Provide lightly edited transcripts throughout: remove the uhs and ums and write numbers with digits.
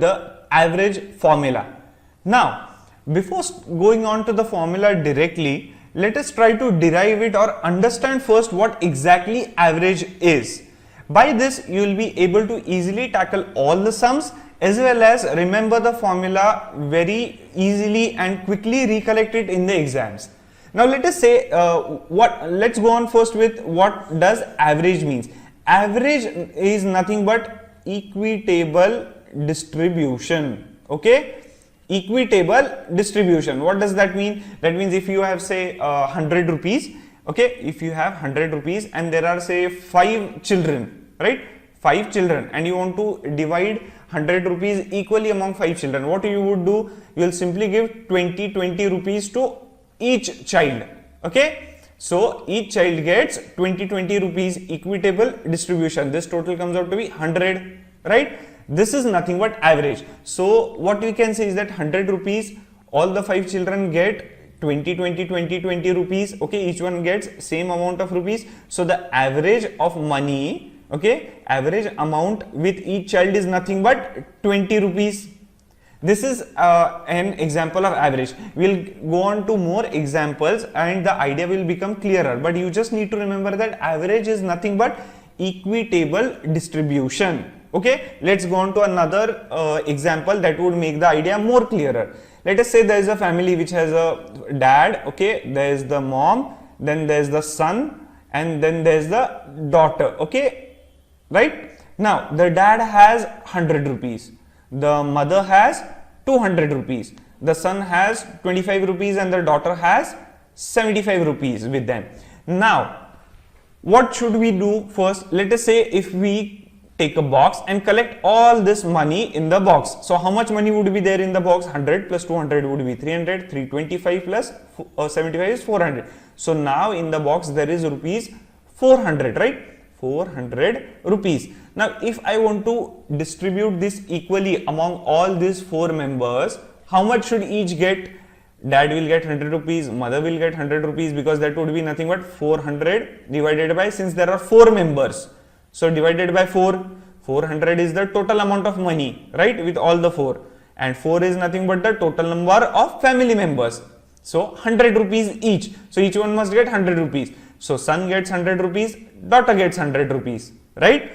the average formula. Now, before going on to the formula directly, let us try to derive it or understand first what exactly average is. By this, you will be able to easily tackle all the sums as well as remember the formula very easily and quickly recollect it in the exams. Now let us say let's go on first with what does average means. Average is nothing but equitable distribution. Okay, equitable distribution. What does that mean? That means if you have say 100 rupees, okay, if you have 100 rupees and there are say 5 children, right, 5 children, and you want to divide 100 rupees equally among 5 children, what you would do? You will simply give 20 rupees to each child. Okay, so each child gets 20 rupees, equitable distribution. This total comes out to be 100, right? This is nothing but average. So what we can say is that 100 rupees, all the 5 children get 20 rupees. Okay, each one gets same amount of rupees. So the average of money, okay, average amount with each child is nothing but 20 rupees. This is an example of average. We'll go on to more examples and the idea will become clearer. But you just need to remember that average is nothing but equitable distribution. Okay, let's go on to another example that would make the idea more clearer. Let us say there is a family which has a dad, okay, there is the mom, then there is the son, and then there is the daughter. Okay, right? Now the dad has 100 rupees. The mother has 200 rupees, the son has 25 rupees and the daughter has 75 rupees with them. Now, what should we do first? Let us say if we take a box and collect all this money in the box. So, how much money would be there in the box? 100 plus 200 would be 300, 325 plus 75 is 400. So, now in the box there is rupees 400, right? 400 rupees. Now, if I want to distribute this equally among all these 4 members, how much should each get? Dad will get 100 rupees, mother will get 100 rupees, because that would be nothing but 400 divided by, since there are 4 members. So, divided by 4, 400 is the total amount of money, right, with all the 4. And 4 is nothing but the total number of family members. So, 100 rupees each. So, each one must get 100 rupees. So, son gets 100 rupees, daughter gets 100 rupees, right?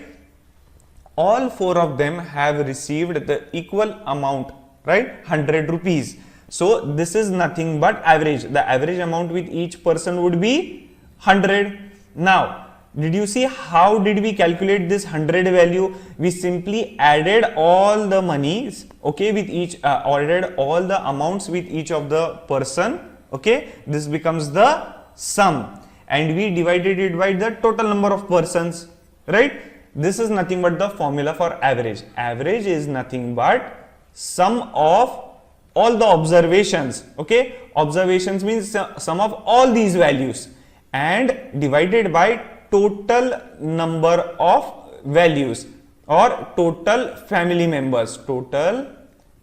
All 4 of them have received the equal amount, right, 100 rupees. So, this is nothing but average. The average amount with each person would be 100. Now, did you see how did we calculate this 100 value? We simply added all the monies, okay, with each, added all the amounts with each of the person, okay. This becomes the sum. And we divided it by the total number of persons, right? This is nothing but the formula for average. Average is nothing but sum of all the observations, okay? Observations means sum of all these values and divided by total number of values or total family members, total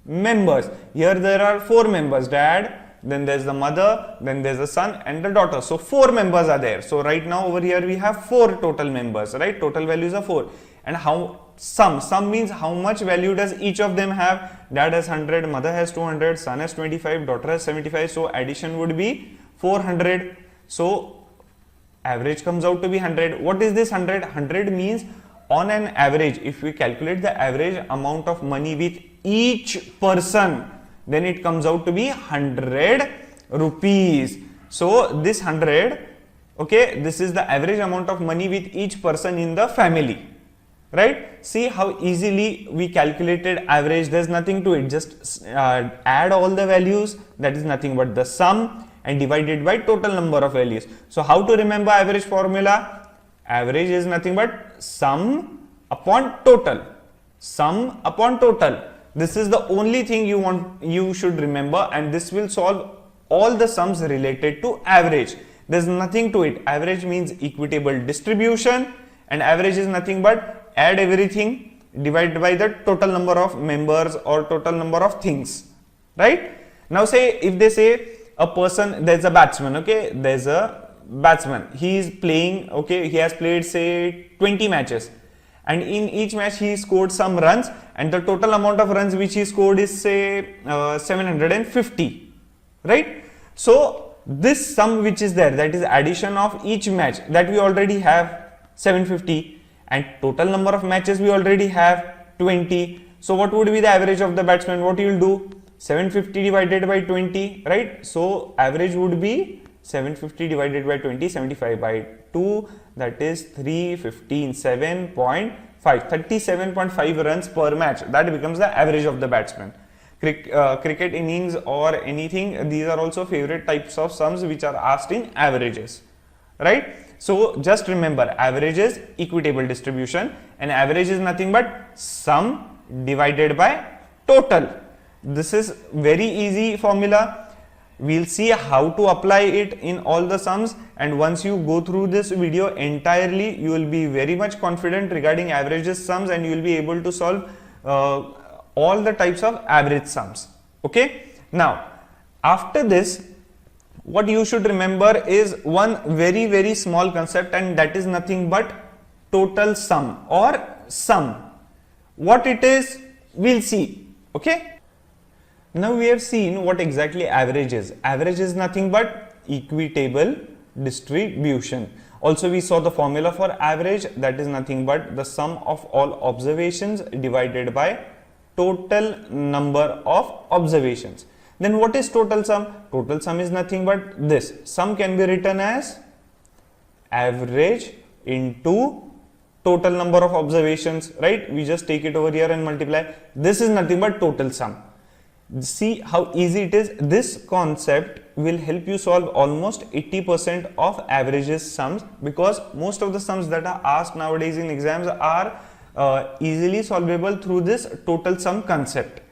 members. Here there are 4 members, dad, then there's the mother, then there's the son and the daughter. So 4 members are there. So right now over here we have 4 total members, right? Total values are 4. And how sum means how much value does each of them have? Dad has 100, mother has 200, son has 25, daughter has 75. So addition would be 400. So average comes out to be 100. What is this 100? 100 means on an average, if we calculate the average amount of money with each person, then it comes out to be 100 rupees. So this 100, okay, this is the average amount of money with each person in the family, right? See how easily we calculated average. There's nothing to it, just add all the values, that is nothing but the sum, and divided by total number of values. So how to remember average formula? Average is nothing but sum upon total. Sum upon total. This is the only thing you should remember, and this will solve all the sums related to average. There's nothing to it. Average means equitable distribution, and average is nothing but add everything, divide by the total number of members or total number of things, right? Now say, if they say a person, there's a batsman, okay, there's a batsman, he is playing, okay, he has played say 20 matches, and in each match he scored some runs, and the total amount of runs which he scored is say 750, right? So this sum which is there, that is addition of each match, that we already have 750, and total number of matches we already have 20. So what would be the average of the batsman? What you will do? 750 divided by 20, right? So average would be 750 divided by 20, 75 by 2, that is 315.7.5, 37.5 runs per match. That becomes the average of the batsman. Cricket innings or anything, these are also favorite types of sums which are asked in averages, right? So just remember, average is equitable distribution, and average is nothing but sum divided by total. This is very easy formula. We'll see how to apply it in all the sums, and once you go through this video entirely, you will be very much confident regarding averages sums, and you will be able to solve all the types of average sums. Okay. Now, after this, what you should remember is one very small concept, and that is nothing but total sum or sum. What it is, we'll see. Okay. Now we have seen what exactly average is. Average is nothing but equitable distribution. Also we saw the formula for average, that is nothing but the sum of all observations divided by total number of observations. Then what is total sum? Total sum is nothing but this. Sum can be written as average into total number of observations, right? We just take it over here and multiply. This is nothing but total sum. See how easy it is. This concept will help you solve almost 80% of averages sums, because most of the sums that are asked nowadays in exams are easily solvable through this total sum concept.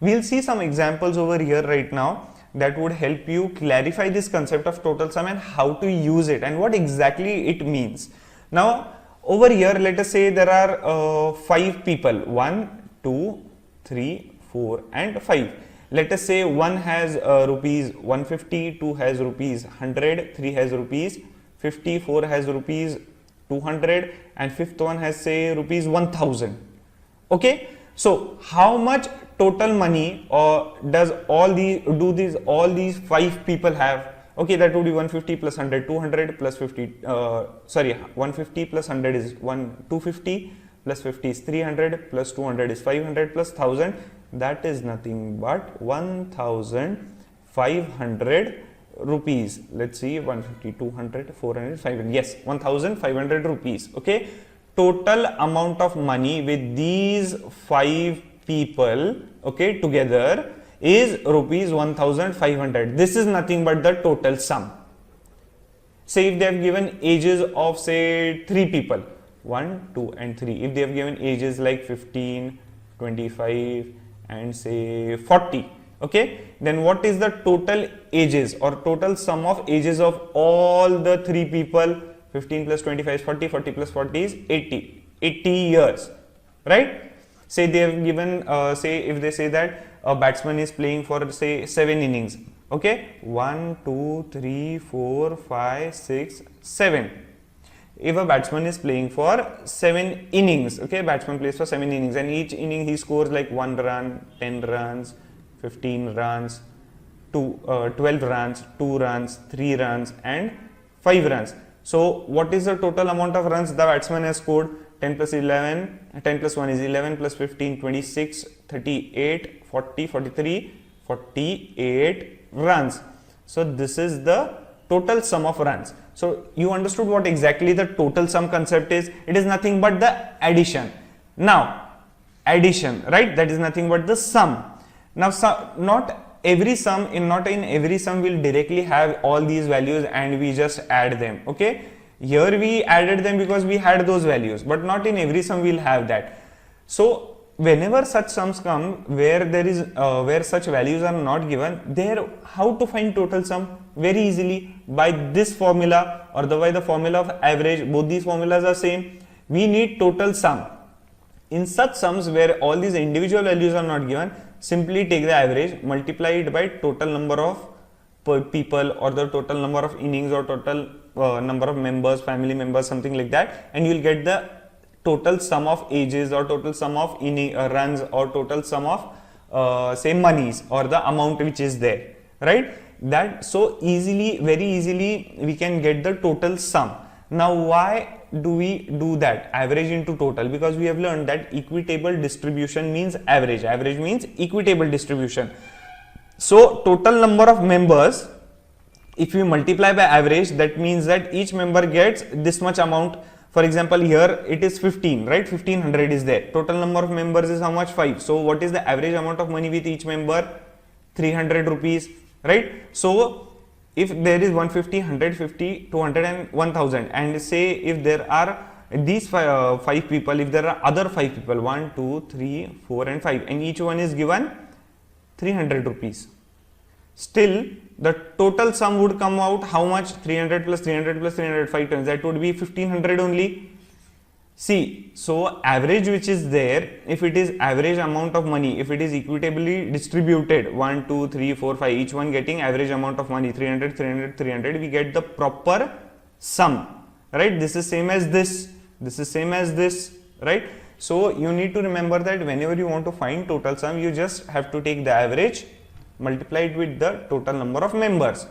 We'll see some examples over here right now that would help you clarify this concept of total sum and how to use it and what exactly it means. Now over here, let us say there are 5 people, 1, 2, 3, 4 and 5. Let us say one has rupees 150, 2 has rupees 100, 3 has rupees 50, 4 has rupees 200 and fifth one has say rupees 1000. Okay, so how much total money does all these 5 people have? Okay, that would be 150 plus 100, 200 plus 50, 150 plus 100 is 250 plus 50 is 300 plus 200 is 500 plus 1000, that is nothing but 1500 rupees. Let's see, 150, 200, 400, 500, yes, 1500 rupees. Okay, total amount of money with these 5 people, okay, together is rupees 1500. This is nothing but the total sum. Say if they have given ages of say 3 people, 1, 2 and 3, if they have given ages like 15, 25 and say 40, okay, then what is the total ages or total sum of ages of all the 3 people? 15 plus 25 is 40, 40 plus 40 is 80 years, right? Say they have given, say if they say that a batsman is playing for say 7 innings, okay, 1, 2, 3, 4, 5, 6, 7. If a batsman is playing for 7 innings, okay, batsman plays for 7 innings and each inning he scores like 1 run, 10 runs, 15 runs, 12 runs, 2 runs, 3 runs and 5 runs. So what is the total amount of runs the batsman has scored? 10 plus 11, 10 plus 1 is 11 plus 15, 26, 38, 40, 43, 48 runs. So this is the total sum of runs. So you understood what exactly the total sum concept is. It is nothing but the addition. Now addition, right, that is nothing but the sum. Now not in every sum will directly have all these values and we just add them, okay. Here we added them because we had those values, but not in every sum we'll have that. So whenever such sums come where there is where such values are not given, there how to find total sum? Very easily, by this formula or by the formula of average. Both these formulas are same. We need total sum. In such sums where all these individual values are not given, simply take the average, multiply it by total number of people or the total number of innings or total number of members, family members, something like that, and you will get the total sum of ages or total sum of runs or total sum of say monies or the amount which is there, right? That so easily, very easily we can get the total sum. Now why do we do that, average into total? Because we have learned that equitable distribution means average, average means equitable distribution. So total number of members, if we multiply by average, that means that each member gets this much amount. For example, here it is 15, right? 1500 is there. Total number of members is how much? 5. So what is the average amount of money with each member? 300 rupees, right? So if there is 150, 150, 200 and 1000, and say if there are these five people, if there are other 5 people, 1, 2, 3, 4 and 5, and each one is given 300 rupees. Still, the total sum would come out how much? 300 plus 300 plus 300, 5 times, that would be 1500 only. See, so average which is there, if it is average amount of money, if it is equitably distributed, 1, 2, 3, 4, 5, each one getting average amount of money, 300, 300, 300, we get the proper sum, right? This is same as this is same as this, right? So you need to remember that whenever you want to find total sum, you just have to take the average, multiply it with the total number of members.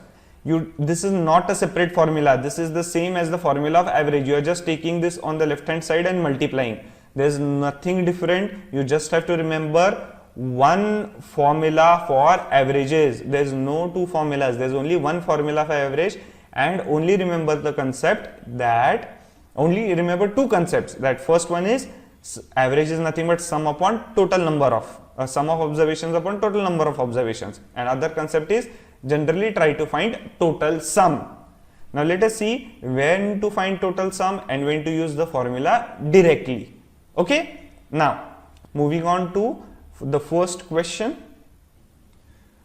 This is not a separate formula. This is the same as the formula of average. You are just taking this on the left hand side and multiplying. There is nothing different. You just have to remember one formula for averages. There is no two formulas. There is only one formula for average, and only remember the concept that, only remember two concepts. That first one is average is nothing but sum upon total number of sum of observations upon total number of observations, and other concept is generally try to find total sum. Now let us see when to find total sum and when to use the formula directly. Okay, now moving on to the first question.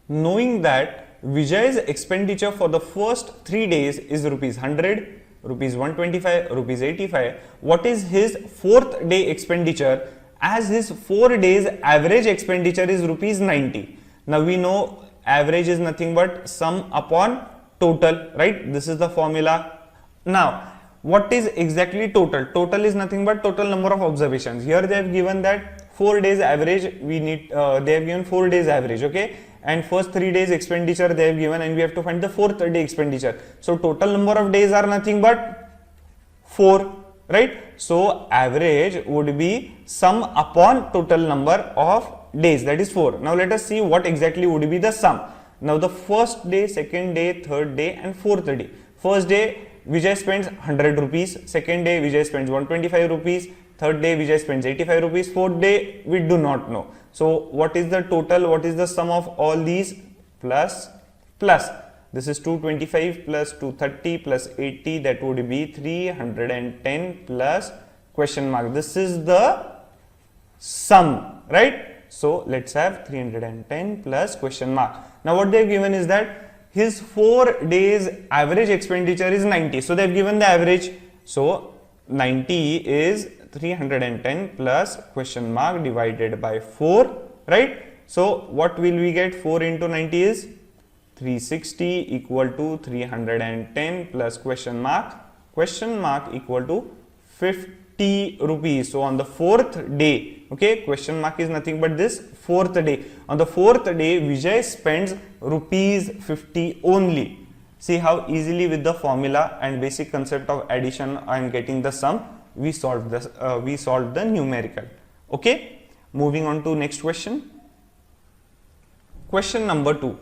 Knowing that Vijay's expenditure for the first 3 days is rupees 100, rupees 125, rupees 85, what is his 4th day expenditure, as his 4 days average expenditure is rupees 90. Now we know average is nothing but sum upon total, right? This is the formula. Now what is exactly total? Total is nothing but total number of observations. Here they have given that 4 days average, we need they have given 4 days average, okay, and first 3 days expenditure they have given, and we have to find the 4th day expenditure. So total number of days are nothing but 4, right? So average would be sum upon total number of days, that is 4. Now let us see what exactly would be the sum. Now the first day, second day, third day and fourth day. First day Vijay spends 100 rupees, second day Vijay spends 125 rupees, third day Vijay spends 85 rupees, fourth day we do not know. So what is the total, what is the sum of all these? Plus plus, this is 225 plus 230 plus 80, that would be 310 plus question mark. This is the sum, right? So let's have 310 plus question mark. Now what they have given is that his 4 days average expenditure is 90. So they have given the average. So 90 is 310 plus question mark divided by 4, right? So what will we get? 4 into 90 is 360 equal to 310 plus question mark equal to 50 rupees. So on the 4th day, okay, question mark is nothing but this 4th day. On the 4th day, Vijay spends rupees 50 only. See how easily with the formula and basic concept of addition and getting the sum, we solved this. We solved the numerical. Okay, moving on to next question. Question number 2.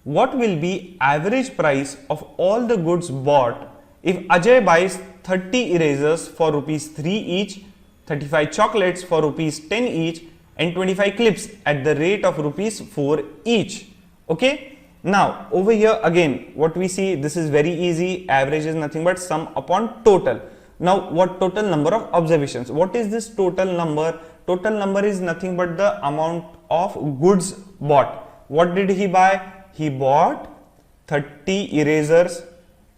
What will be average price of all the goods bought if Ajay buys 30 erasers for rupees 3 each, 35 chocolates for rupees 10 each and 25 clips at the rate of rupees 4 each? Okay, now over here again what we see, this is very easy. Average is nothing but sum upon total. Now what total number of observations? What is this total number? Total number is nothing but the amount of goods bought. What did he buy? He bought 30 erasers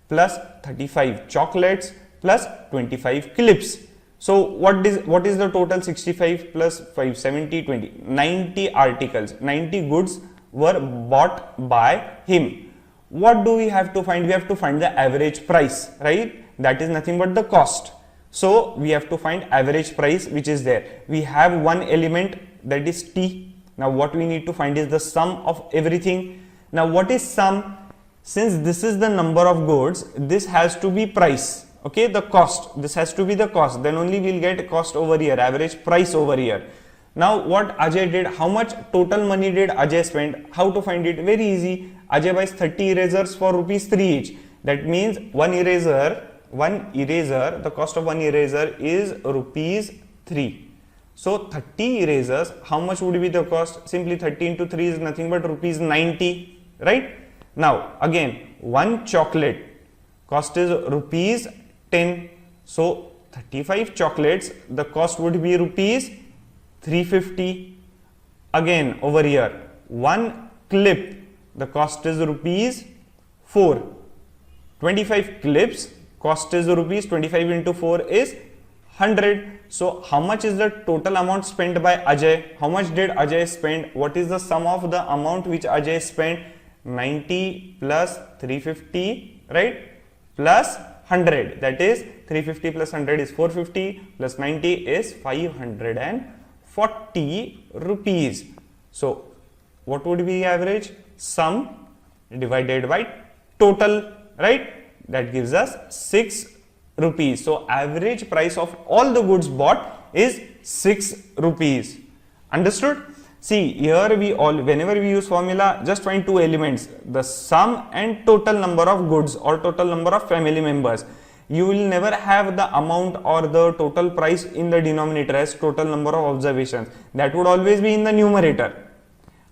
plus 35 chocolates plus 25 clips. So what is the total? 65 plus 5, 70, 20, 90 articles, 90 goods were bought by him. What do we have to find? We have to find the average price, right? That is nothing but the cost. So we have to find average price which is there. We have one element, that is T. Now what we need to find is the sum of everything. Now what is sum? Since this is the number of goods, this has to be price. Okay, the cost, this has to be the cost, then only we'll get cost over here, average price over here. Now what Ajay did, how much total money did Ajay spend? How to find it? Very easy. Ajay buys 30 erasers for rupees 3 each. That means one eraser, the cost of one eraser is rupees 3. So 30 erasers, how much would be the cost? Simply 30 into 3 is nothing but rupees 90, right? Now again, one chocolate cost is rupees 10. So 35 chocolates, the cost would be rupees 350. Again over here, one clip, the cost is rupees 4. 25 clips, cost is rupees 25 into 4 is 100. So how much is the total amount spent by Ajay? How much did Ajay spend? What is the sum of the amount which Ajay spent? 90 plus 350, right? Plus 100, that is 350 plus 100 is 450 plus 90 is 540 rupees. So what would be average? Sum divided by total, right? That gives us 6 rupees. So average price of all the goods bought is 6 rupees. Understood? See, here whenever we use formula, just find two elements, the sum and total number of goods or total number of family members. You will never have the amount or the total price in the denominator as total number of observations. That would always be in the numerator.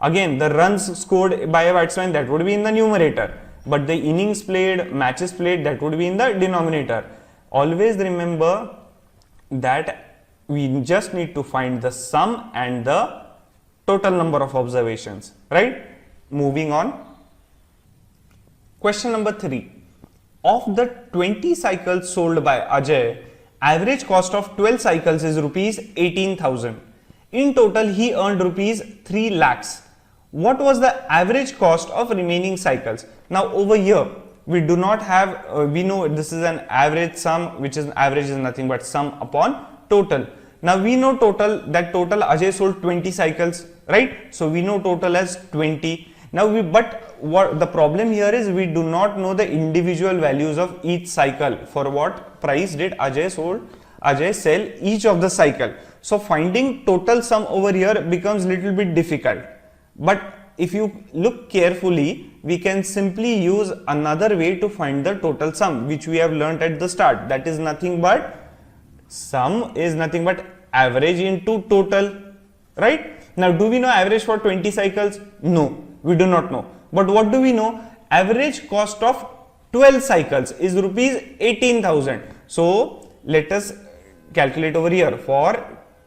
Again, the runs scored by a batsman, that would be in the numerator. But the innings played, matches played, that would be in the denominator. Always remember that we just need to find the sum and the total number of observations, right? Moving on. Question number 3. Of the 20 cycles sold by Ajay, average cost of 12 cycles is rupees 18,000. In total, he earned rupees 3 lakhs. What was the average cost of remaining cycles? Now over here, we do not have, we know this is an average sum, which is average is nothing but sum upon total. Now we know total, that total Ajay sold 20 cycles, right? So we know total as 20. Now but what the problem here is, we do not know the individual values of each cycle. For what price did Ajay sell each of the cycle? So finding total sum over here becomes little bit difficult. But if you look carefully, we can simply use another way to find the total sum, which we have learnt at the start. That is nothing but sum is nothing but average into total, right? Now do we know average for 20 cycles? No, we do not know. But what do we know? Average cost of 12 cycles is rupees 18,000. So let us calculate over here for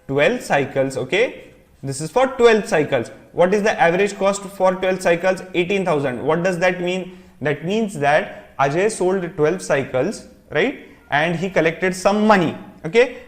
12 cycles, okay? This is for 12 cycles. What is the average cost for 12 cycles? 18,000. What does that mean? That means that Ajay sold 12 cycles, right? And he collected some money. Okay,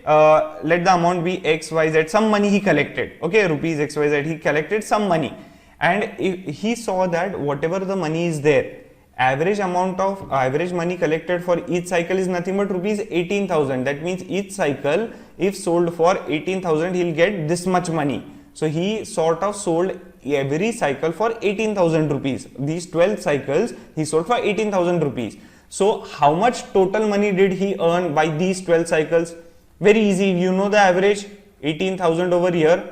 let the amount be XYZ, some money he collected. Okay, rupees XYZ, he collected some money. And if he saw that whatever the money is there, average money collected for each cycle is nothing but rupees 18,000. That means each cycle, if sold for 18,000, he'll get this much money. So he sort of sold every cycle for 18,000 rupees. These 12 cycles he sold for 18,000 rupees. So how much total money did he earn by these 12 cycles? Very easy, you know the average, 18,000 over here.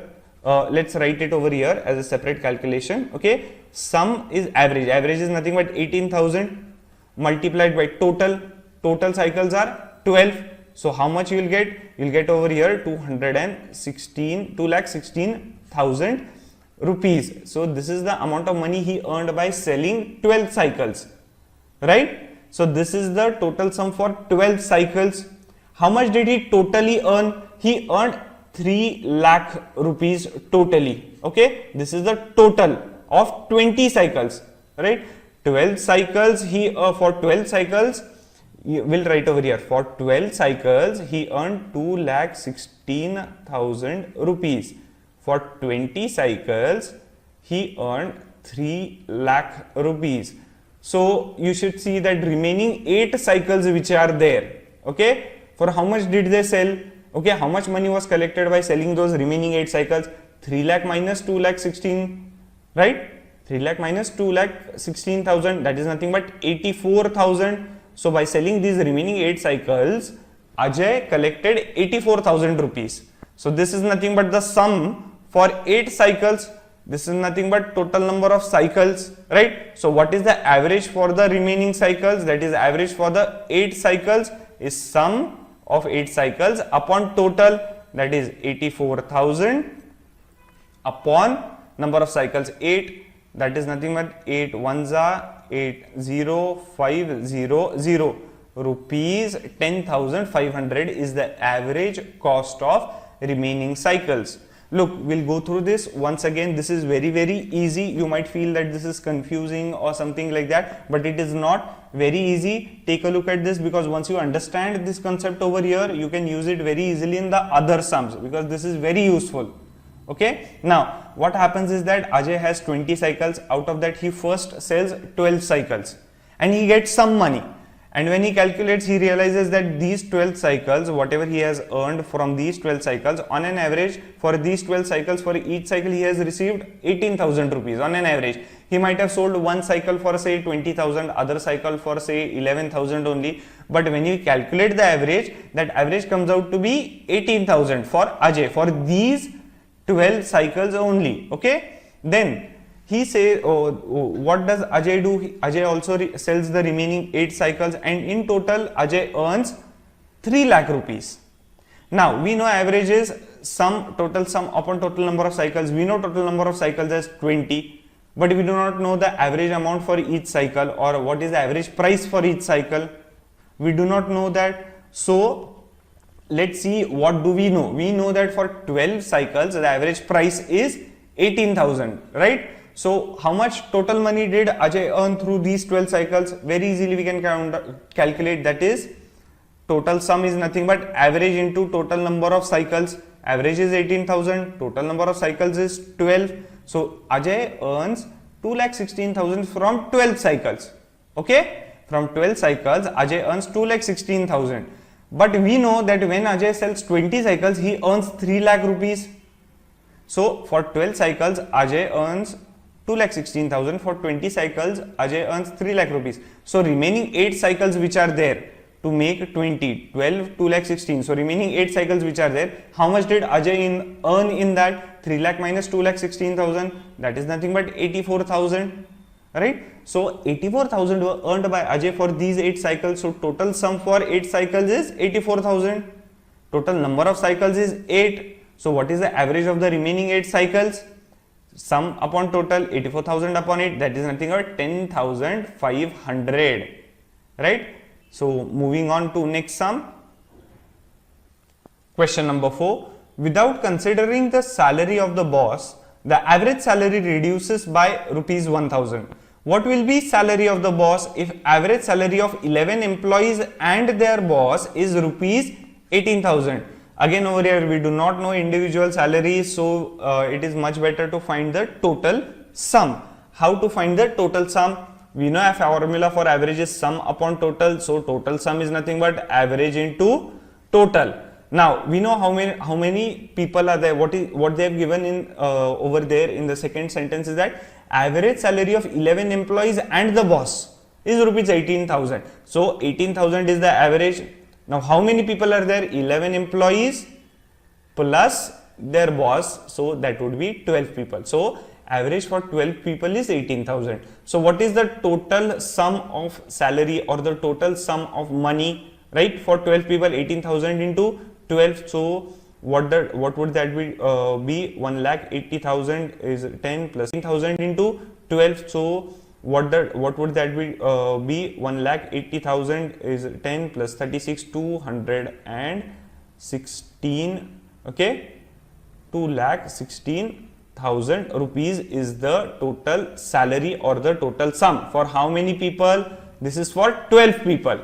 Let's write it over here as a separate calculation. Okay, sum is average. Average is nothing but 18,000 multiplied by total. Total cycles are 12. So how much you will get? You will get over here 2,16,000 rupees. So this is the amount of money he earned by selling 12 cycles, right? So this is the total sum for 12 cycles. How much did he totally earn? He earned 3 lakh rupees totally. Okay, this is the total of 20 cycles, right? 12 cycles, for 12 cycles, we'll write over here, for 12 cycles he earned 2,16,000 rupees. For 20 cycles he earned 3 lakh rupees. So you should see that remaining 8 cycles which are there, okay, For how much did they sell? Okay, how much money was collected by selling those remaining 8 cycles? 3 lakh minus 2 lakh 16, right? 3 lakh minus 2 lakh 16,000, that is nothing but 84,000. So by selling these remaining 8 cycles, Ajay collected 84,000 rupees. So this is nothing but the sum for 8 cycles. This is nothing but total number of cycles, right? So what is the average for the remaining cycles? That is average for the 8 cycles is sum of 8 cycles upon total, that is 84,000 upon number of cycles 8, that is nothing but 8 ones are 80500 rupees. 10,500 is the average cost of remaining cycles. Look, we'll go through this once again. This is very easy. You might feel that this is confusing or something like that, but it is not very easy. Take a look at this, because once you understand this concept over here, you can use it very easily in the other sums, because this is very useful. Okay, now what happens is that Ajay has 20 cycles. Out of that, he first sells 12 cycles and he gets some money. And when he calculates, he realizes that these 12 cycles, whatever he has earned from these 12 cycles, on an average for these 12 cycles, for each cycle he has received 18,000 rupees on an average. He might have sold one cycle for say 20,000, other cycle for say 11,000 only. But when you calculate the average, that average comes out to be 18,000 for Ajay for these 12 cycles only. Okay, then he says, what does Ajay do? Ajay also sells the remaining 8 cycles, and in total Ajay earns 3 lakh rupees. Now we know average is total sum upon total number of cycles. We know total number of cycles as 20, but we do not know the average amount for each cycle, or what is the average price for each cycle. We do not know that. So let's see, what do we know? We know that for 12 cycles the average price is 18,000, right? So how much total money did Ajay earn through these 12 cycles? Very easily we can calculate. That is, total sum is nothing but average into total number of cycles. Average is 18,000, total number of cycles is 12. So Ajay earns 2,16,000 from 12 cycles. Okay, from 12 cycles Ajay earns 2,16,000. But we know that when Ajay sells 20 cycles, he earns 3 lakh rupees. So for 12 cycles Ajay earns 2,16,000. For 20 cycles Ajay earns 3 lakh rupees. So remaining 8 cycles which are there to make 20, 12, 2,16,000. So remaining 8 cycles which are there, how much did Ajay earn in that? 3 lakh minus 2,16,000, that is nothing but 84,000, right? So 84,000 were earned by Ajay for these 8 cycles. So total sum for 8 cycles is 84,000. Total number of cycles is 8. So what is the average of the remaining 8 cycles? Sum upon total, 84,000 upon 8, that is nothing but 10,500, right? So moving on to next sum. Question number 4. Without considering the salary of the boss, the average salary reduces by rupees 1,000. What will be salary of the boss if average salary of 11 employees and their boss is rupees 18,000? Again, over here we do not know individual salaries, so it is much better to find the total sum. How to find the total sum? We know a formula for average is sum upon total. So total sum is nothing but average into total. Now we know how many people are there. What they have given in over there in the second sentence is that average salary of 11 employees and the boss is rupees 18,000. So 18,000 is the average. Now how many people are there? 11 employees plus their boss, so that would be 12 people. So average for 12 people is 18,000. So what is the total sum of salary or the total sum of money, right? For 12 people, 18,000 into 12. So what would that be? 1,80,000 is 10 plus 10,000 into 12. So what would that be? 1,80,000 is 10 plus 36, 216. Okay, 2,16,000 rupees is the total salary or the total sum. For how many people? This is for 12 people,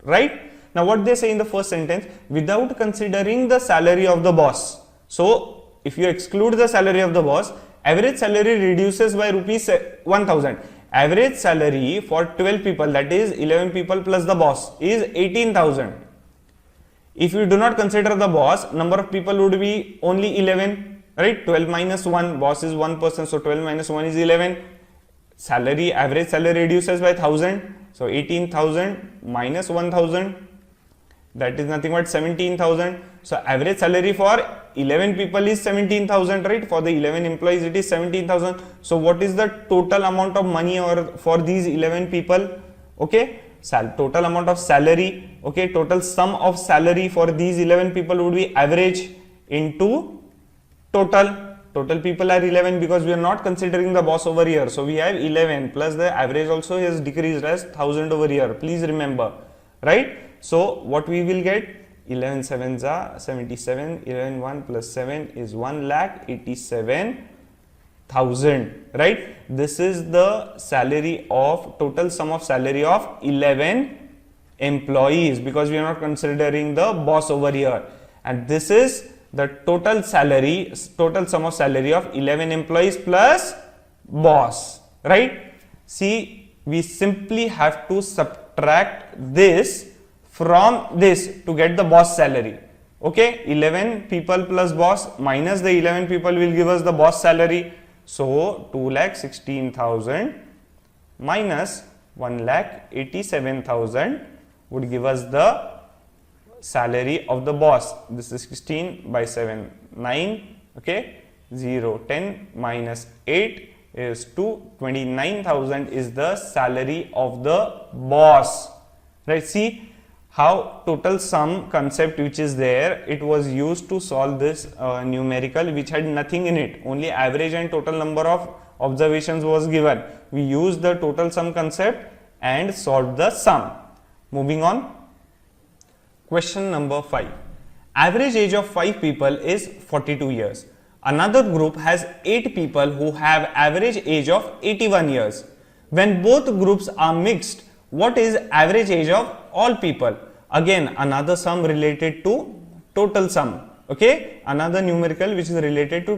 right? Now what they say in the first sentence, without considering the salary of the boss. So if you exclude the salary of the boss, average salary reduces by rupees 1,000. Average salary for 12 people, that is 11 people plus the boss, is 18,000. If you do not consider the boss, number of people would be only 11, right? 12 minus 1, boss is 1 person, so 12 minus 1 is 11. Salary, average salary reduces by 1000, so 18,000 minus 1000, that is nothing but 17,000. So average salary for 11 people is 17,000, right? For the 11 employees it is 17,000. So what is the total amount of money or for these 11 people? Okay, total amount of salary, okay, total sum of salary for these 11 people would be average into total people are 11 because we are not considering the boss over here. So we have 11 plus the average also has decreased as 1000 over here, please remember, right? So what we will get, 11 7s are 77, 11 1 plus 7 is 1,87,000, right? This is the salary of, total sum of salary of 11 employees because we are not considering the boss over here, and this is the total salary, total sum of salary of 11 employees plus boss, right? See, we simply have to subtract this from this to get the boss salary. Okay, 11 people plus boss minus the 11 people will give us the boss salary. So 2,16,000 minus 1,87,000 would give us the salary of the boss. This is 16 by 7, 9, okay, 0, 10 minus 8 is 2, 29,000 is the salary of the boss, right? See how total sum concept which is there, it was used to solve this numerical which had nothing in it, only average and total number of observations was given. We used the total sum concept and solved the sum. Moving on. Question number 5. Average age of 5 people is 42 years. Another group has 8 people who have average age of 81 years. When both groups are mixed, what is average age of all people? Again, another sum related to total sum. Okay, another numerical which is related to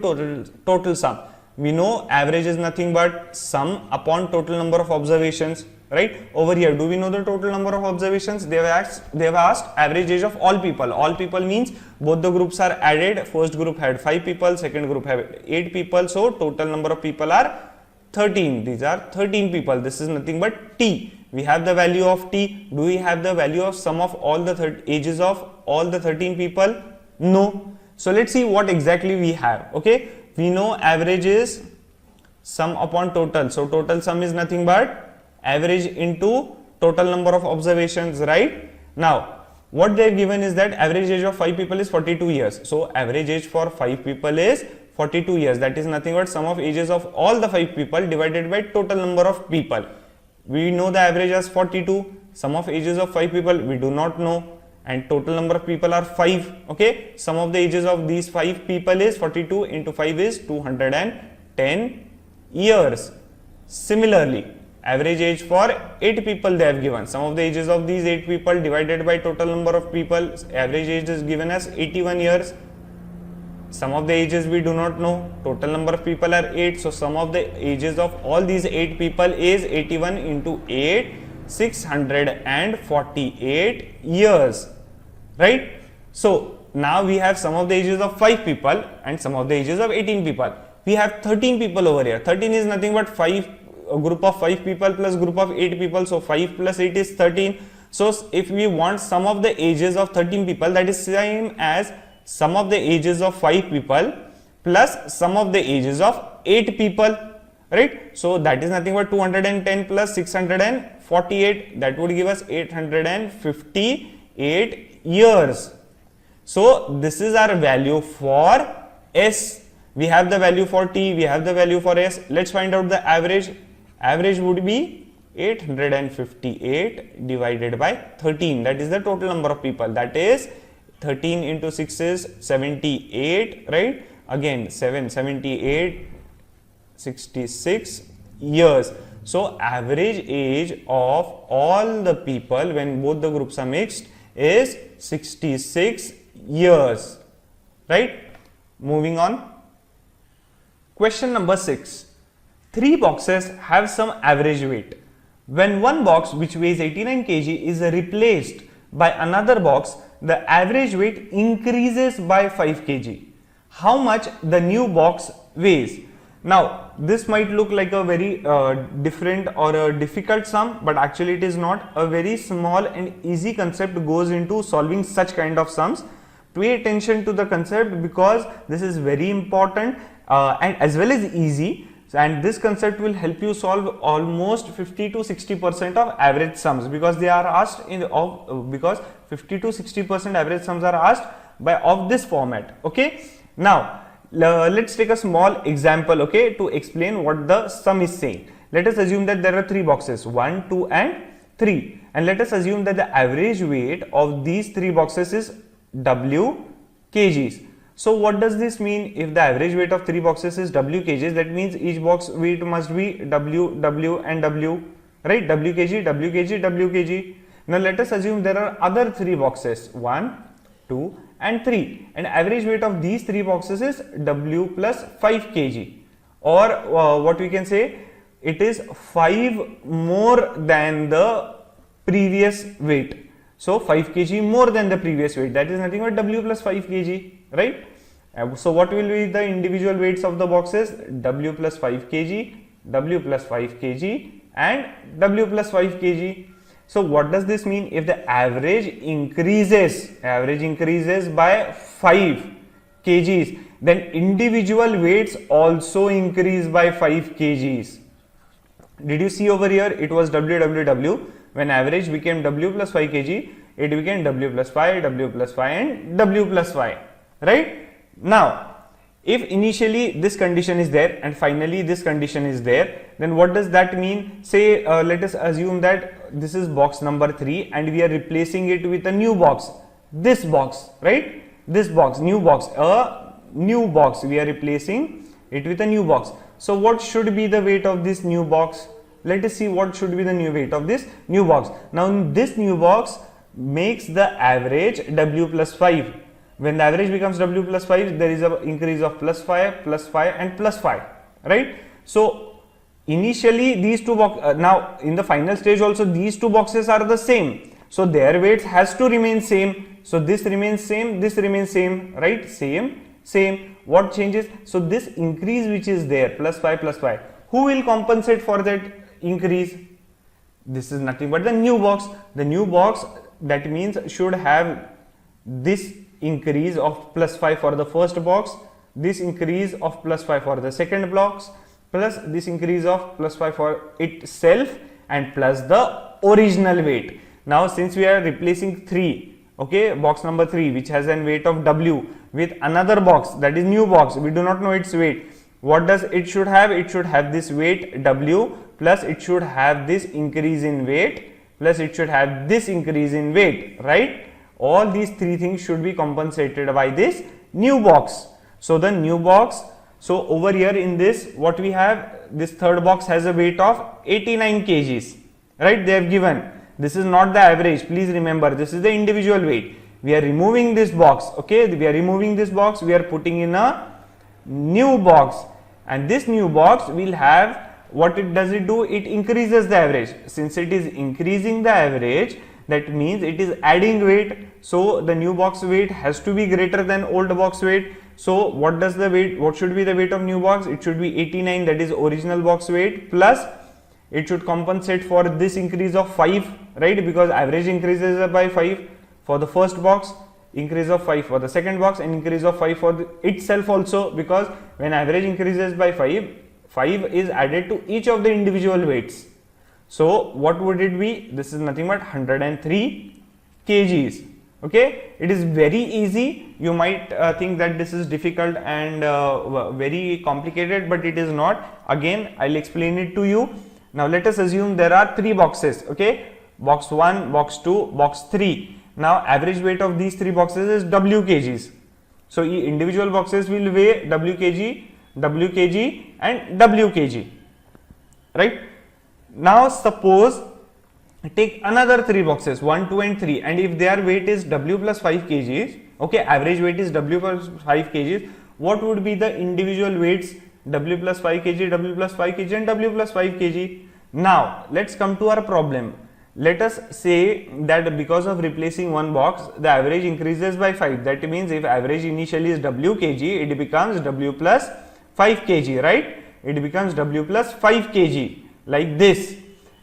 total sum. We know average is nothing but sum upon total number of observations. Right over here, do we know the total number of observations? They have asked average age of all people. All people means both the groups are added. First group had 5 people, second group had 8 people. So total number of people are 13. These are 13 people. This is nothing but T. We have the value of T. Do we have the value of sum of all the ages of all the 13 people? No. So let's see what exactly we have. Okay, we know average is sum upon total. So total sum is nothing but average into total number of observations, right? Now what they have given is that average age of 5 people is 42 years. So average age for 5 people is 42 years. That is nothing but sum of ages of all the 5 people divided by total number of people. We know the average as 42, sum of ages of 5 people we do not know, and total number of people are 5. Okay, sum of the ages of these 5 people is 42 into 5 is 210 years. Similarly, average age for 8 people they have given. Sum of the ages of these 8 people divided by total number of people, average age is given as 81 years. Sum of the ages we do not know, total number of people are 8. So sum of the ages of all these 8 people is 81 into 8, 648 years, right? So now we have sum of the ages of 5 people and sum of the ages of 18 people. We have 13 people over here. 13 is nothing but 5, a group of 5 people plus group of 8 people. So 5 plus 8 is 13. So if we want sum of the ages of 13 people, that is same as sum of the ages of 5 people plus sum of the ages of 8 people, right? So that is nothing but 210 plus 648, that would give us 858 years. So this is our value for S. We have the value for T, we have the value for S. Let's find out the average. Average would be 858 divided by 13. That is the total number of people. That is 13 into 6 is 78, right? Again 78, 66 years. So average age of all the people when both the groups are mixed is 66 years, right? Moving on. Question number 6. 3 boxes have some average weight. When one box which weighs 89 kg is replaced by another box the average weight increases by 5 kg. How much the new box weighs? Now, this might look like a very different or a difficult sum, but actually it is not. A very small and easy concept goes into solving such kind of sums. Pay attention to the concept because this is very important and as well as easy. And this concept will help you solve almost 50 to 60% of average sums, because they are asked because 50 to 60% average sums are asked of this format. Okay. Now, let's take a small example, okay, to explain what the sum is saying. Let us assume that there are 3 boxes, 1, 2 and 3, and let us assume that the average weight of these 3 boxes is W kgs. So what does this mean? If the average weight of 3 boxes is W kgs, that means each box weight must be W, W and W, right? W kg, W kg, W kg. Now let us assume there are other 3 boxes, 1, 2 and 3, and average weight of these 3 boxes is W plus 5 kg, or what we can say, it is 5 more than the previous weight. So 5 kg more than the previous weight, that is nothing but W plus 5 kg, right? So what will be the individual weights of the boxes? W plus 5 kg, W plus 5 kg and W plus 5 kg. So what does this mean? If the average increases by 5 kgs, then individual weights also increase by 5 kgs. Did you see over here? It was WWW. When average became W plus 5 kg, it became W plus 5, W plus 5 and W plus 5, right? Now, if initially this condition is there and finally this condition is there, then what does that mean? Say, let us assume that this is box number 3 and we are replacing it with a new box, this box, right? This box, new box, a new box, we are replacing it with a new box. So what should be the weight of this new box? Let us see what should be the new weight of this new box. Now this new box makes the average W plus 5. When the average becomes W plus 5, there is an increase of plus 5 and plus 5, right? So initially these two boxes, now in the final stage also these two boxes are the same. So their weights has to remain same. So this remains same, this remains same, right? Same. What changes? So this increase which is there, plus 5, who will compensate for that increase? This is nothing but the new box. The new box, that means, should have this increase of plus 5 for the first box, this increase of plus 5 for the second box, plus this increase of plus 5 for itself, and plus the original weight. Now since we are replacing 3, okay, box number 3 which has a weight of W with another box, that is new box, we do not know its weight. What does it should have? It should have this weight W, plus it should have this increase in weight, plus it should have this increase in weight, right? All these 3 things should be compensated by this new box. So the new box, so over here in this, what we have, this third box has a weight of 89 kgs, right? They have given. This is not the average, please remember, this is the individual weight. We are removing this box, okay? We are removing this box, we are putting in a new box, and this new box will have, what it does it do? It increases the average. Since it is increasing the average, that means it is adding weight. So the new box weight has to be greater than old box weight. So what does the weight, what should be the weight of new box? It should be 89, that is original box weight, plus it should compensate for this increase of 5, right? Because average increases by 5 for the first box, increase of 5 for the second box, and increase of 5 for itself also, because when average increases by 5 is added to each of the individual weights. So what would it be? This is nothing but 103 kgs. Okay, it is very easy. You might think that this is difficult and very complicated, but it is not. Again, I'll explain it to you. Now let us assume there are 3 boxes. Okay, box 1, box 2, box 3. Now average weight of these 3 boxes is W kgs. So individual boxes will weigh W kg, W kg and W kg, right? Now suppose take another 3 boxes, 1, 2 and 3, and if their weight is W plus 5 kgs, okay, average weight is W plus 5 kgs, what would be the individual weights? W plus 5 kg, W plus 5 kg and W plus 5 kg. Now let's come to our problem. let us say that because of replacing one box, the average increases by 5. That means if average initially is W kg, it becomes W plus 5 kg, right? It becomes W plus 5 kg like this.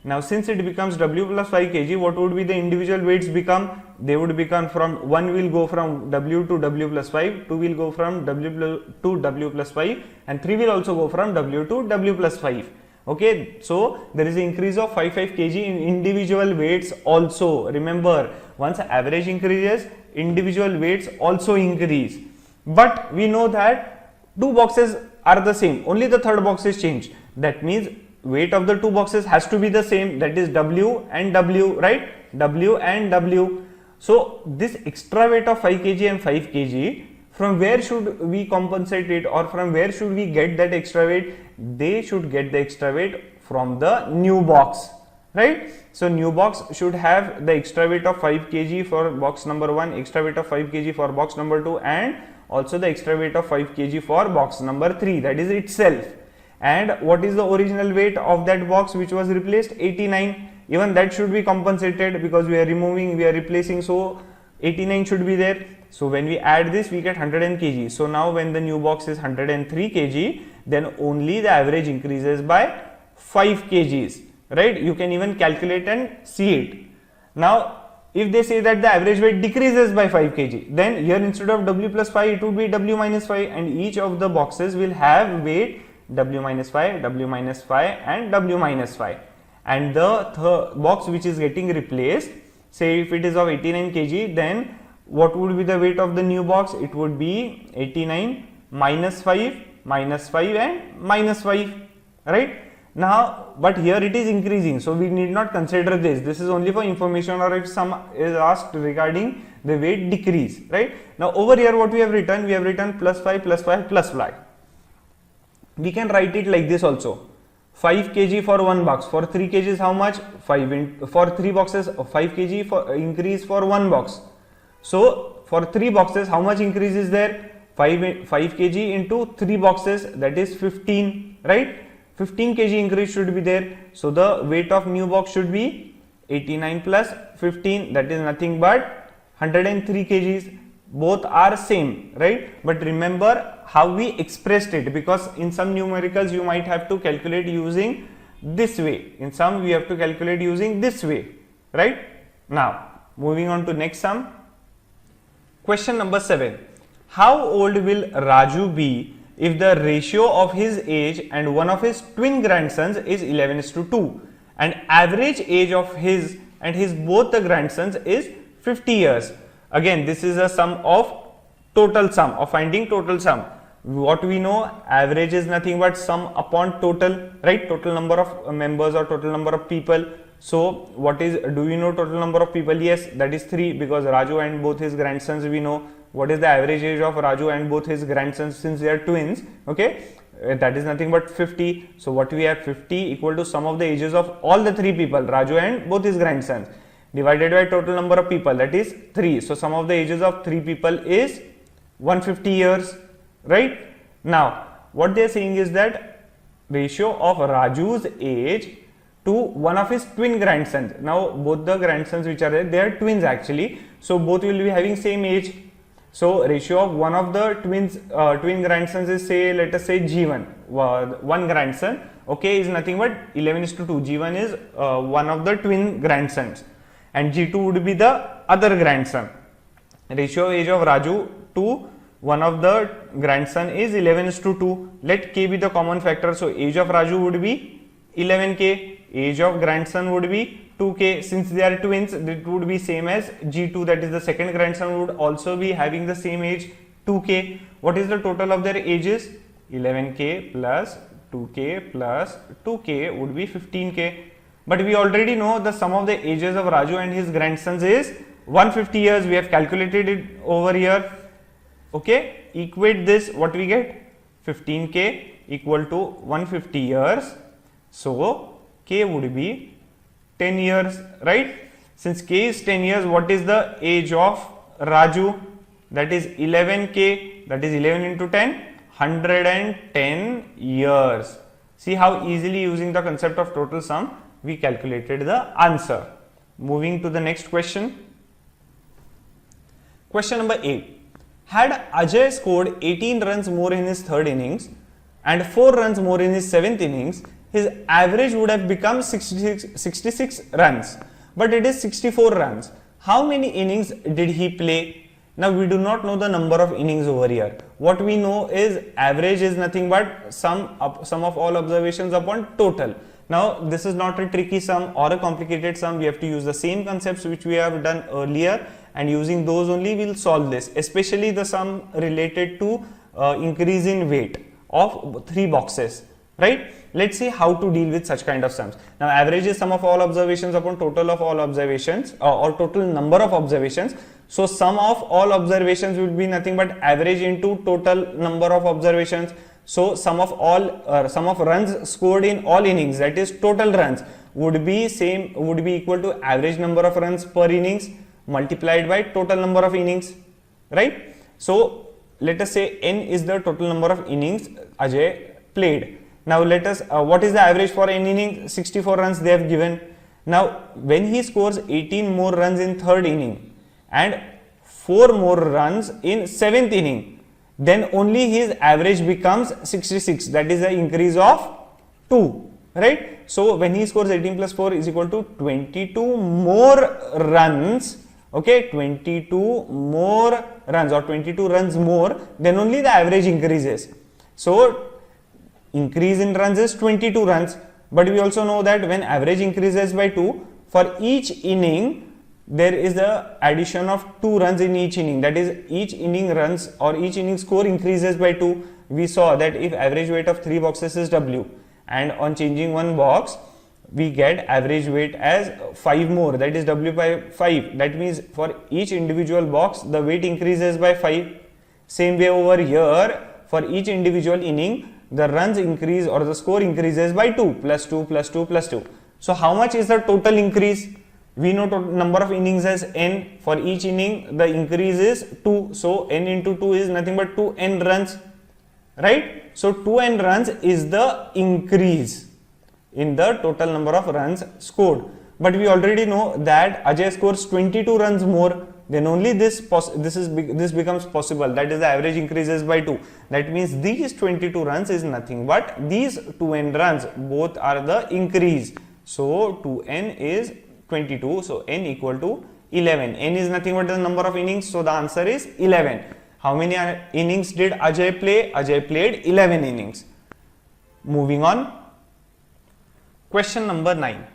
Now since it becomes W plus 5 kg, what would be the individual weights become? They would become from 1 will go from W to W plus 5, 2 will go from W to W plus 5, and 3 will also go from W to W plus 5. Okay, so there is an increase of 5 kg in individual weights also. Remember, once average increases, individual weights also increase. But we know that two boxes are the same, only the third box is changed. That means weight of the two boxes has to be the same, that is W and W, right? W and W. So this extra weight of 5 kg and 5 kg, from where should we compensate it, or from where should we get that extra weight? They should get the extra weight from the new box, right? So new box should have the extra weight of 5 kg for box number 1, extra weight of 5 kg for box number 2, and also the extra weight of 5 kg for box number 3, that is itself. And what is the original weight of that box which was replaced? 89. Even that should be compensated because we are removing, we are replacing, so 89 should be there. So when we add this, we get 100 kg. So now when the new box is 103 kg, then only the average increases by 5 kgs, right? You can even calculate and see it. Now if they say that the average weight decreases by 5 kg, then here instead of W plus 5, it would be W minus 5, and each of the boxes will have weight W minus 5, W minus 5 and W minus 5. And the box which is getting replaced, say if it is of 89 kg, then what would be the weight of the new box? It would be 89 minus 5 and minus 5, right? Now, but here it is increasing, so we need not consider this. This is only for information, or if some is asked regarding the weight decrease, right? Now over here what we have written? We have written plus 5 plus 5 plus 5. We can write it like this also. 5 kg for one box. For 3 kg is how much? 5 for 3 boxes, 5 kg for increase for one box. So for 3 boxes, how much increase is there? 5 kg into 3 boxes, that is 15, right? 15 kg increase should be there. So the weight of new box should be 89 plus 15, that is nothing but 103 kgs. Both are same, right? But remember how we expressed it, because in some numericals you might have to calculate using this way, in some we have to calculate using this way, right? Now moving on to next sum. Question number 7. How old will Raju be if the ratio of his age and one of his twin grandsons is 11:2, and average age of his and his both the grandsons is 50 years? Again, this is a sum of total sum, of finding total sum. What we know, average is nothing but sum upon total, right? Total number of members or total number of people. So what is, do we know total number of people? Yes, that is 3, because Raju and both his grandsons we know. What is the average age of Raju and both his grandsons, since they are twins? Okay, that is nothing but 50. So what we have, 50 equal to sum of the ages of all the 3 people, Raju and both his grandsons, divided by total number of people, that is 3. So sum of the ages of 3 people is 150 years, right? Now what they are saying is that ratio of Raju's age to one of his twin grandsons. Now both the grandsons which are there, they are twins actually, so both will be having same age. So ratio of one of the twin grandsons is, say, let us say G1, one grandson, okay, is nothing but 11:2. G1 is one of the twin grandsons, and G2 would be the other grandson. Ratio age of Raju to one of the grandson is 11:2. Let k be the common factor, so age of Raju would be 11k, age of grandson would be 2k. Since they are twins, it would be same as G2, that is the second grandson would also be having the same age, 2k. What is the total of their ages? 11k plus 2k plus 2k would be 15k. But we already know the sum of the ages of Raju and his grandsons is 150 years. We have calculated it over here. Okay, equate this, what we get? 15k equal to 150 years. So k would be 10 years, right? Since k is 10 years, what is the age of Raju? That is 11k, that is 11 into 10, 110 years. See how easily, using the concept of total sum, we calculated the answer. Moving to the next question. Question number 8. Had Ajay scored 18 runs more in his third innings and 4 runs more in his seventh innings, his average would have become 66 runs, but it is 64 runs. How many innings did he play? Now we do not know the number of innings over here. What we know is average is nothing but sum of all observations upon total. Now this is not a tricky sum or a complicated sum. We have to use the same concepts which we have done earlier, and using those only we will solve this, especially the sum related to increase in weight of 3 boxes, right? Let's see how to deal with such kind of sums. Now average is sum of all observations upon total of all observations, or total number of observations. So sum of all observations will be nothing but average into total number of observations. So sum of runs scored in all innings, that is total runs, would be equal to average number of runs per innings multiplied by total number of innings, right? So let us say n is the total number of innings Ajay played. Now let us, what is the average for n inning? 64 runs they have given. Now when he scores 18 more runs in third inning and 4 more runs in 7th inning, then only his average becomes 66, that is an increase of 2, right? So when he scores 18 plus 4 is equal to 22 more runs, okay, 22 more runs or 22 runs more, then only the average increases. So increase in runs is 22 runs, but we also know that when average increases by 2, for each inning there is the addition of 2 runs in each inning, that is each inning runs or each inning score increases by 2. We saw that if average weight of 3 boxes is W and on changing 1 box we get average weight as 5 more, that is W by 5. That means for each individual box the weight increases by 5. Same way over here, for each individual inning the runs increase or the score increases by 2 plus 2 plus 2 plus 2. So how much is the total increase? We know number of innings as n. For each inning the increase is 2. So n into 2 is nothing but 2n runs, right? So 2n runs is the increase in the total number of runs scored. But we already know that Ajay scores 22 runs more, then only this becomes possible, that is the average increases by 2. That means these 22 runs is nothing but these 2n runs, both are the increase. So 2n is 22, so n equal to 11. N is nothing but the number of innings, so the answer is 11. How many innings did Ajay play? Ajay played 11 innings. Moving on. Question number 9.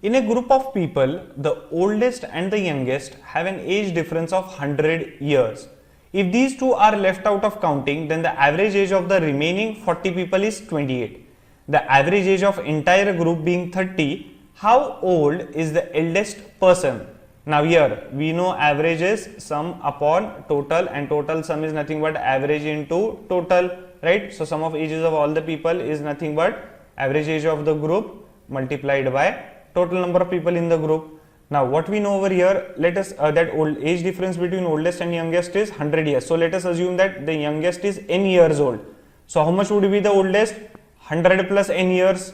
In a group of people, the oldest and the youngest have an age difference of 100 years. If these two are left out of counting, then the average age of the remaining 40 people is 28. The average age of entire group being 30, how old is the eldest person? Now here we know average is sum upon total, and total sum is nothing but average into total, right? So sum of ages of all the people is nothing but average age of the group multiplied by total number of people in the group. Now what we know over here, let us that old age difference between oldest and youngest is 100 years. So let us assume that the youngest is n years old. So how much would be the oldest? 100 plus n years,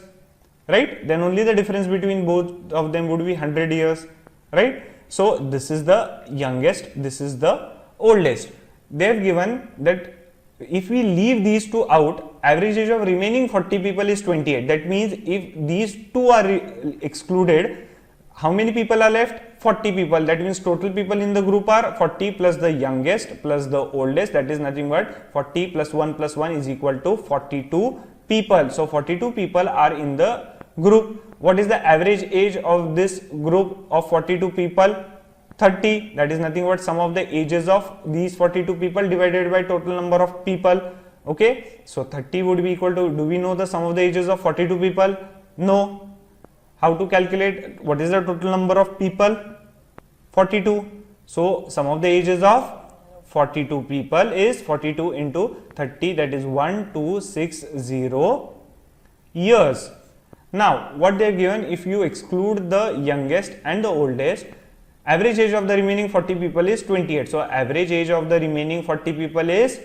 right? Then only the difference between both of them would be 100 years, right? So this is the youngest, this is the oldest. They have given that if we leave these two out, average age of remaining 40 people is 28. That means if these two are excluded, how many people are left? 40 people. That means total people in the group are 40 plus the youngest plus the oldest, that is nothing but 40 plus 1 is equal to 42 people. So 42 people are in the group. What is the average age of this group of 42 people? 30. That is nothing but sum of the ages of these 42 people divided by total number of people. Okay, so 30 would be equal to, do we know the sum of the ages of 42 people? No. How to calculate what is the total number of people? 42. So sum of the ages of 42 people is 42 into 30, that is 1260 years. Now what they are given, if you exclude the youngest and the oldest, average age of the remaining 40 people is 28. So average age of the remaining 40 people is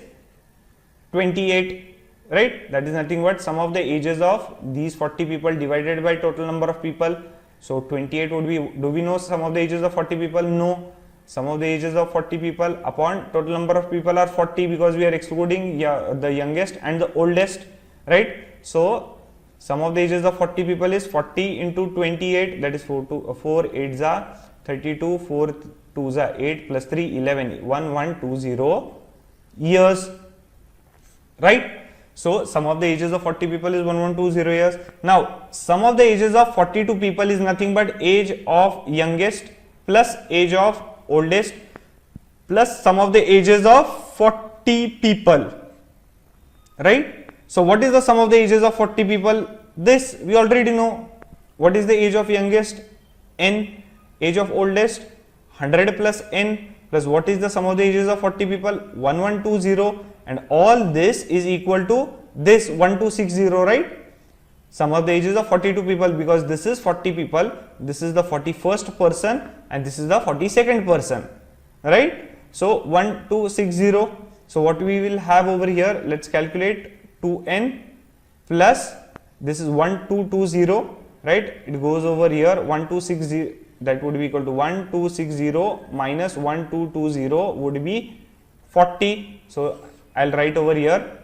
28, right? That is nothing but sum of the ages of these 40 people divided by total number of people. So 28 would be, do we know sum of the ages of 40 people? No. Sum of the ages of 40 people upon total number of people are 40 because we are excluding the youngest and the oldest, right? So sum of the ages of 40 people is 40 into 28, that is 4 8s are 32, 4 2s are 8 plus 3 11, 1120 years, right? So sum of the ages of 40 people is 1120 years. Now sum of the ages of 42 people is nothing but age of youngest plus age of oldest plus sum of the ages of 40 people, right? So what is the sum of the ages of 40 people? This we already know. What is the age of youngest? N. Age of oldest 100 plus n plus what is the sum of the ages of 40 people? 1120, and all this is equal to this 1260, right? Sum of the ages of 42 people, because this is 40 people, this is the 41st person and this is the 42nd person, right? So 1260. So what we will have over here, let's calculate 2n plus this is 1220, right? It goes over here 1260, that would be equal to 1260 minus 1220 would be 40. So I'll write over here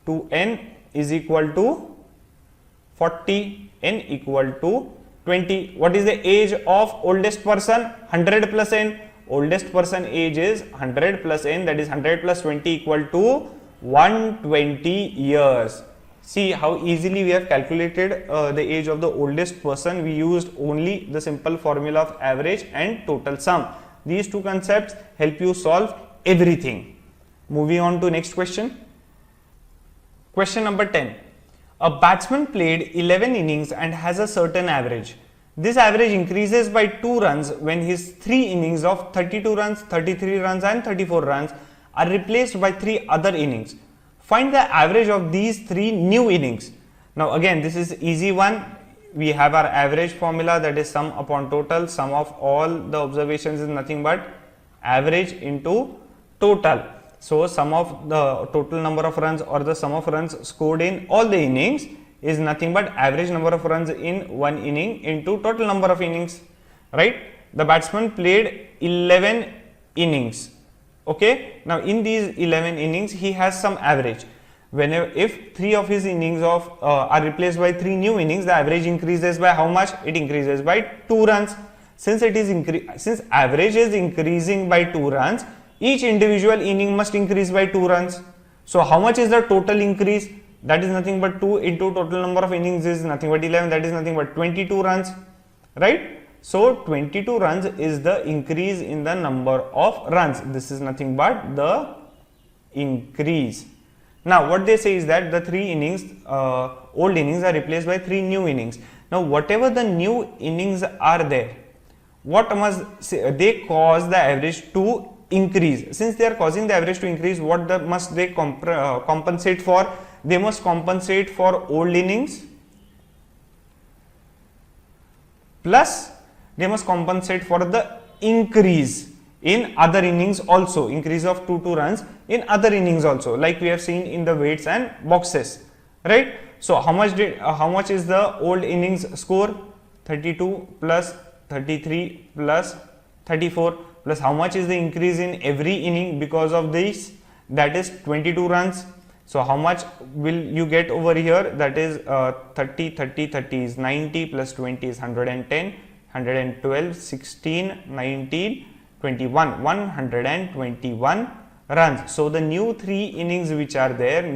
2n is equal to 40, n equal to 20. What is the age of oldest person? 100 plus n. Oldest person age is 100 plus n, that is 100 plus 20 equal to 120 years. See how easily we have calculated the age of the oldest person. We used only the simple formula of average and total sum. These two concepts help you solve everything. Moving on to next question. Question number 10. A batsman played 11 innings and has a certain average. This average increases by 2 runs when his 3 innings of 32 runs, 33 runs and 34 runs are replaced by 3 other innings. Find the average of these 3 new innings. Now again, this is easy one. We have our average formula, that is sum upon total. Sum of all the observations is nothing but average into total. So sum of the total number of runs or the sum of runs scored in all the innings is nothing but average number of runs in one inning into total number of innings, right? The batsman played 11 innings. Okay, now in these 11 innings he has some average. Whenever if 3 of his innings are replaced by 3 new innings, the average increases by how much? It increases by 2 runs. Since average is increasing by 2 runs, each individual inning must increase by 2 runs. So how much is the total increase? That is nothing but 2 into total number of innings is nothing but 11, that is nothing but 22 runs, right? So 22 runs is the increase in the number of runs. This is nothing but the increase. Now what they say is that the 3 innings, old innings are replaced by 3 new innings. Now whatever the new innings are there, what must they cause the average to increase? Since they are causing the average to increase, what must they compensate for? They must compensate for old innings plus they must compensate for the increase in other innings also, increase of 2 runs in other innings also, like we have seen in the weights and boxes, right? So how much is the old innings score? 32 plus 33 plus 34 plus how much is the increase in every inning because of this? That is 22 runs. So how much will you get over here? That is 30 is 90 plus 20 is 110, 112, 16, 19, 21, 121 runs. So the new 3 innings which are there,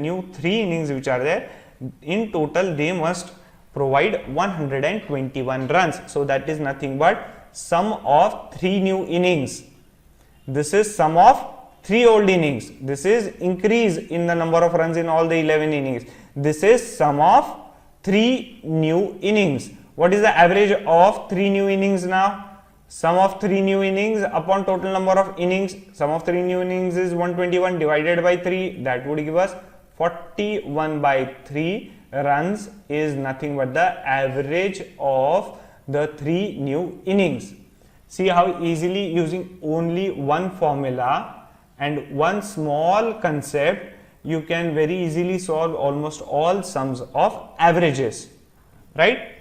in total they must provide 121 runs. So that is nothing but sum of 3 new innings. This is sum of 3 old innings. This is increase in the number of runs in all the 11 innings. This is sum of 3 new innings. What is the average of 3 new innings now? Sum of 3 new innings upon total number of innings. Sum of 3 new innings is 121 divided by 3. That would give us 41 by 3 runs is nothing but the average of the 3 new innings. See how easily using only one formula and one small concept you can very easily solve almost all sums of averages, right?